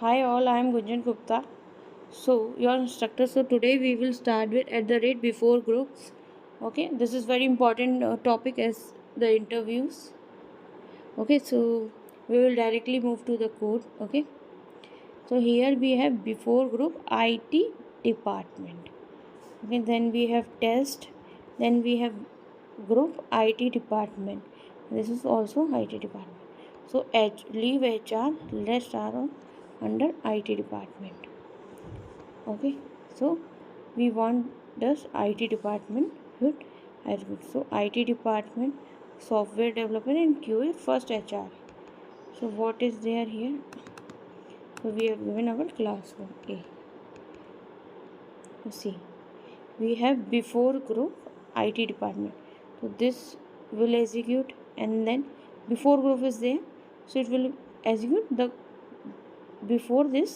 Hi all, I am Gunjan Gupta. So your instructor. So today we will start with @before groups. Okay, this is very important topic as the interviews. Okay, so we will directly move to the code. Okay, so here we have before group IT department. Okay, then we have test. Then we have group IT department. This is also IT department. So leave HR. Let's start on under IT department. Okay, so we want this IT department with attribute. So IT department, software development and QA first HR. So what is there here? So we have given our classroom A. See, we have before group IT department. So this will execute, and then before group is there, so it will execute the before this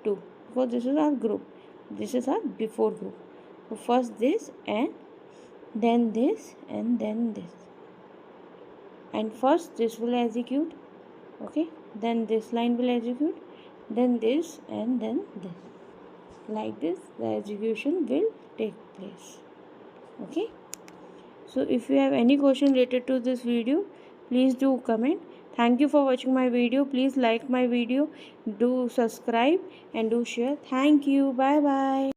two, because this is our group, this is our before group. So first this and then this and then this, and first this will execute. Okay, then this line will execute, then this and then this. Like this the execution will take place. Okay, so if you have any question related to this video, please do comment. Thank you for watching my video. Please like my video, do subscribe and do share. Thank you. Bye bye.